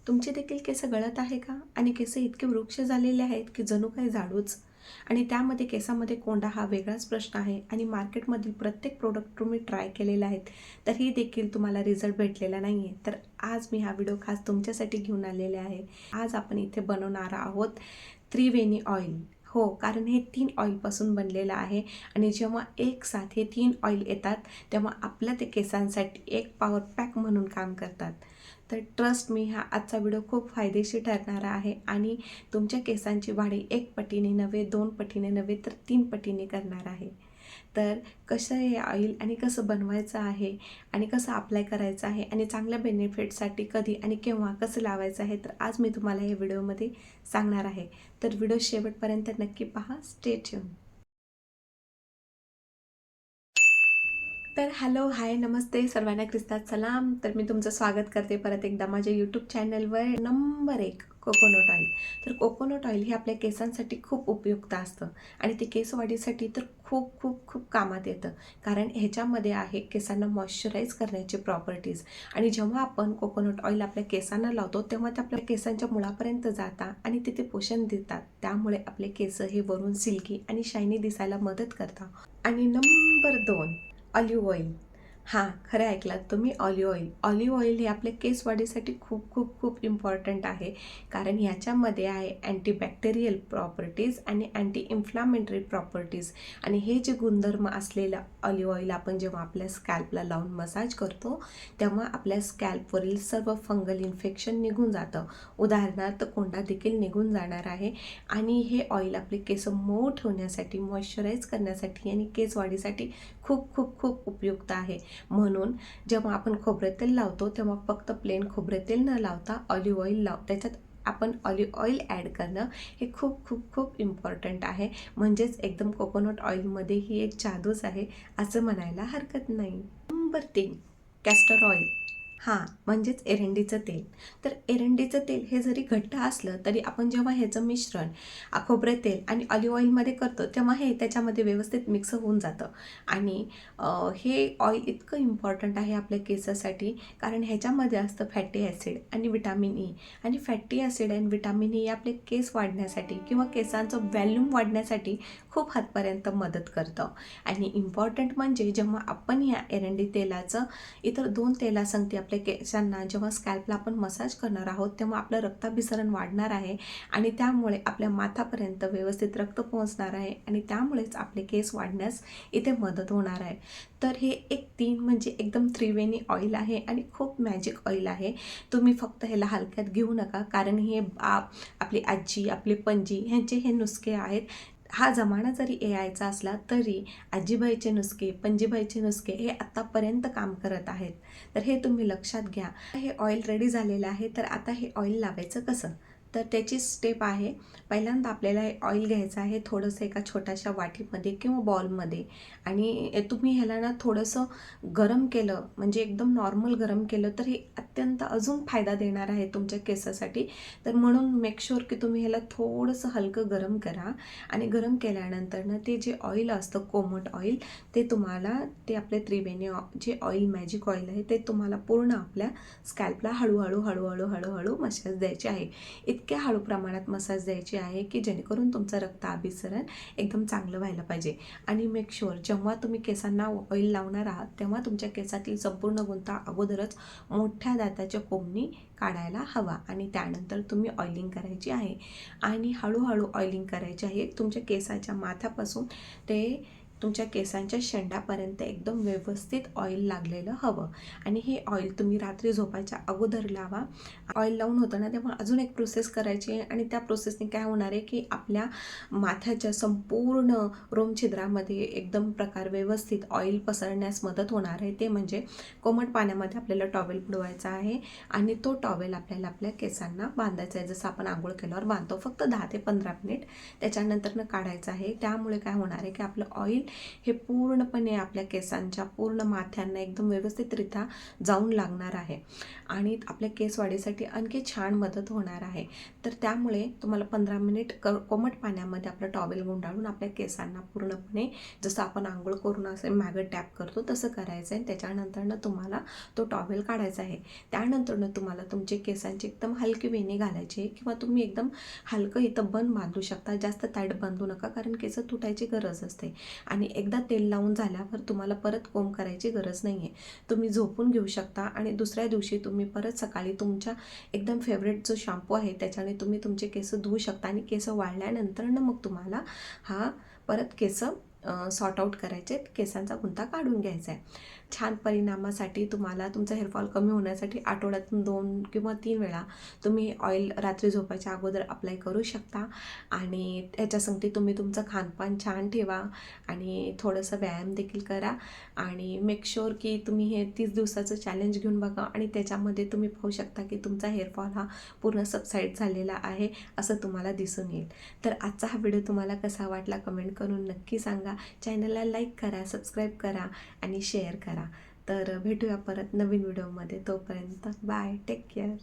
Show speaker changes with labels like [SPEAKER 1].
[SPEAKER 1] तुमचे देखील केस गळत आहे का? आणि केस इतके वृक्ष झालेले आहेत की जणू काही झाडूच. आणि त्यामध्ये केसामध्ये कोंडा हा वेगळाच प्रश्न आहे आणि मार्केटमधील प्रत्येक प्रोडक्ट तुम्ही ट्राय केलेले आहेत तरी देखील तुम्हाला रिझल्ट भेटलेला नाही आहे. तर आज मी हा व्हिडिओ खास तुमच्यासाठी घेऊन आलेले आहे. आज आपण इथे बनवणार आहोत त्रिवेणी ऑइल. हो, कारण हे 3 ऑइलपासून बनलेलं आहे आणि जेव्हा एक साथ हे 3 ऑइल येतात तेव्हा आपल्या ते केसांसाठी एक पॉवर पॅक म्हणून काम करतात. तर ट्रस्ट मी, हा आजचा व्हिडिओ खूप फायदेशीर ठरणारा आहे आणि तुमच्या केसांची वाढी 1 पटीने नव्हे, 2 पटीने नव्हे तर 3 पटीने करणार आहे. तर कसं हे ऑइल आणि कसं बनवायचं आहे आणि कसं अप्लाय करायचं आहे आणि चांगल्या बेनिफिटसाठी कधी आणि केव्हा कसं लावायचं आहे, तर आज मी तुम्हाला या व्हिडिओमध्ये सांगणार आहे. तर व्हिडिओ शेवटपर्यंत नक्की पहा. Stay tune. तर हॅलो, हाय, नमस्ते, सर्वांना ख्रिस्तात सलाम. तर मी तुमचं स्वागत करते परत एकदा माझ्या यूट्यूब चॅनलवर. Number 1 coconut oil. तर कोकोनट ऑइल हे आपल्या केसांसाठी खूप उपयुक्त असतं आणि ते केस वाढीसाठी तर खूप खूप खूप कामात येतं. कारण ह्याच्यामध्ये आहे केसांना मॉइश्चराईज करण्याची प्रॉपर्टीज. आणि जेव्हा आपण कोकोनट ऑइल आपल्या केसांना लावतो तेव्हा ते आपल्या केसांच्या मुळापर्यंत जातात आणि तिथे पोषण देतात. त्यामुळे आपले केस हे वरून सिल्की आणि शायनी दिसायला मदत करतात. आणि नंबर 2, ऑलिव्ह ऑइल. हां, खरं ऐकलात तुम्ही, ऑलिव्ह ऑइल. ऑलिव्ह ऑइल हे आपल्या केस वाढीसाठी खूप खूप खूप इम्पॉर्टंट आहे. कारण ह्याच्यामध्ये आहे अँटीबॅक्टेरियल प्रॉपर्टीज आणि अँटी इन्फ्लामेटरी प्रॉपर्टीज. आणि हे जे गुणधर्म असलेलं ऑलिव्ह ऑइल आपण जेव्हा आपल्या स्कॅल्पला लावून मसाज करतो तेव्हा आपल्या स्कॅल्पवरील सर्व फंगल इन्फेक्शन निघून जातं. उदाहरणार्थ कोंडा देखील निघून जाणार आहे. आणि हे ऑइल आपले केस मऊ ठेवण्यासाठी, मॉइश्चराईज करण्यासाठी आणि केस वाढीसाठी खूप खूप खूप उपयुक्त आहे. म्हणून जेव्हा आपण खोबरेल तेल लावतो तेव्हा फक्त प्लेन खोबरेल तेल न लावता ऑलिव्ह ऑइल त्याच्यात आपण ऑलिव्ह ऑइल ॲड करणं हे खूप खूप खूप इम्पॉर्टंट आहे. म्हणजेच एकदम कोकोनट ऑइलमध्ये ही एक जादूच आहे असं म्हणायला हरकत नाही. Number 3, castor oil. हां, म्हणजेच एरंडीचं तेल. तर एरंडीचं तेल हे जरी घट्ट असलं तरी आपण जेव्हा ह्याचं मिश्रण खोबरे तेल आणि ऑलिव्ह ऑइलमध्ये करतो तेव्हा हे त्याच्यामध्ये व्यवस्थित मिक्स होऊन जातं. आणि हे ऑइल इतकं इम्पॉर्टंट आहे आपल्या केसासाठी कारण ह्याच्यामध्ये असतं फॅटी ॲसिड आणि विटामिन ई. आणि फॅटी ॲसिड आणि विटामिन ई आपले केस वाढण्यासाठी किंवा केसांचं व्हॅल्यूम वाढण्यासाठी खूप हातपर्यंत मदत करतं. आणि इम्पॉर्टंट म्हणजे जेव्हा आपण या एरंडी तेलाचं इतर 2 तेलासंगती आपल्या केसांना जेव्हा स्कॅल्पला आपण मसाज करणार आहोत तेव्हा आपलं रक्ताभिसरण वाढणार आहे आणि त्यामुळे आपल्या माथापर्यंत व्यवस्थित रक्त पोहोचणार आहे आणि त्यामुळेच आपले केस वाढण्यास इथे मदत होणार आहे. तर हे एक 3 म्हणजे एकदम त्रिवेणी ऑइल आहे आणि खूप मॅजिक ऑइल आहे. तुम्ही फक्त ह्याला हलक्यात घेऊ नका कारण हे आपली आजी, आपली पणजी ह्यांचे हे नुसके आहेत. हा जमाना जरी AIचा असला तरी आजीबाईचे नुसके, पणजीबाईचे नुसके हे आत्तापर्यंत काम करत आहेत. तर हे तुम्ही लक्षात घ्या. हे ऑइल रेडी झालेलं आहे. तर आता हे ऑइल लावायचं कसं? तर त्याची स्टेप आहे, पहिल्यांदा आपल्याला हे ऑइल घ्यायचं आहे थोडंसं एका छोट्याशा वाटीमध्ये किंवा बॉलमध्ये. आणि तुम्ही ह्याला ना थोडंसं गरम केलं म्हणजे एकदम नॉर्मल गरम केलं तर हे अत्यंत अजून फायदा देणार आहे तुमच्या केसासाठी. तर म्हणून मेक शुअर की तुम्ही ह्याला थोडंसं हलकं गरम करा. आणि गरम केल्यानंतर ते जे ऑइल असतं कोमट ऑइल ते तुम्हाला ते आपले त्रिवेणी जे ऑइल मॅजिक ऑइल आहे ते तुम्हाला पूर्ण आपल्या स्कॅल्पला हळूहळू हळूहळू हळूहळू मसाज द्यायची आहे. इतक्या हळू प्रमाणात मसाज द्यायची आहे की जेणेकरून तुमचं रक्ताभिसरण एकदम चांगलं व्हायला पाहिजे. आणि मेक शुअर जेव्हा तुम्ही केसांना ऑइल लावणार आहात तेव्हा तुमच्या केसातील संपूर्ण गुंता अगोदरच मोठ्या दाताच्या कोंबनी काढायला हवा आणि त्यानंतर तुम्ही ऑइलिंग करायची आहे. आणि हळूहळू ऑइलिंग करायची आहे. तुमच्या केसाच्या माथ्यापासून ते तुमच्या केसांच्या शेंडापर्यंत एकदम व्यवस्थित ऑइल लागलेलं हवं. आणि हे ऑइल तुम्ही रात्री झोपायच्या अगोदर लावा. ऑइल लावून होतं ना तेव्हा अजून एक प्रोसेस करायची आहे आणि त्या प्रोसेसने काय होणार आहे की आपल्या माथ्याच्या संपूर्ण रोमछिद्रामध्ये एकदम प्रकार व्यवस्थित ऑइल पसरण्यास मदत होणार आहे. ते म्हणजे कोमट पाण्यामध्ये आपल्याला टॉवेल बुडवायचा आहे आणि तो टॉवेल आपल्याला आपल्या केसांना बांधायचा आहे. जसं आपण आंघोळ केल्यावर बांधतो, फक्त 10 ते 15 मिनिट त्याच्यानंतर काढायचं आहे. त्यामुळे काय होणार आहे की आपलं ऑइल हे पूर्णपणे आपल्या केसांच्या पूर्ण माथ्यांना एकदम व्यवस्थितरित्या जाऊन लागणार आहे आणि आपल्या केस वाढीसाठी आणखी छान मदत होणार आहे. तर त्यामुळे तुम्हाला 15 मिनिट कोमट पाण्यामध्ये आपलं टॉवेल गुंडाळून आपल्या केसांना पूर्णपणे जसं आपण आंघोळ करून असे मागं टॅप करतो तसं करायचं आहे. त्याच्यानंतरनं तुम्हाला तो टॉवेल काढायचा आहे. त्यानंतरनं तुम्हाला तुमचे केसांची एकदम हलकी वेणी घालायची आहे किंवा तुम्ही एकदम हलकं इथं बन बांधू शकता. जास्त टाईट बांधू नका, कारण केस तुटायची गरज असते आणि एकदा तेल लावून झाल्यावर तुम्हाला परत कोंब करायची गरज नाही आहे. तुम्ही झोपून घेऊ शकता आणि दुसऱ्या दिवशी तुम्ही परत सकाळी तुमच्या एकदम फेवरेट जो शॅम्पू आहे त्याच्याने तुम्ही तुमचे केस धुवू शकता आणि केस वाळल्यानंतरनं मग तुम्हाला हा परत केस सॉर्ट आऊट करायचे, केसांचा गुंता काढून घ्यायचा आहे. छान परिणामासाठी तुम्हाला तुमचा हेअरफॉल कमी होण्यासाठी आठवड्यातून 2 किंवा 3 वेळा तुम्ही ऑइल रात्री झोपायच्या अगोदर अप्लाय करू शकता आणि त्याच्यासंगती तुम्ही तुमचं खानपान छान ठेवा आणि थोडंसं व्यायाम देखील करा आणि मेक शुअर की तुम्ही हे 30 दिवसाचं चॅलेंज घेऊन बघा आणि त्याच्यामध्ये तुम्ही पाहू शकता की तुमचा हेअरफॉल हा पूर्ण सबसाईड झालेला आहे असं तुम्हाला दिसून येईल. तर आजचा हा व्हिडिओ तुम्हाला कसा वाटला कमेंट करून नक्की सांगा. चॅनलला लाईक करा, सबस्क्राईब करा आणि शेअर करा. तर भेटूया परत नवीन व्हिडिओमध्ये. तोपर्यंत बाय, टेक केअर.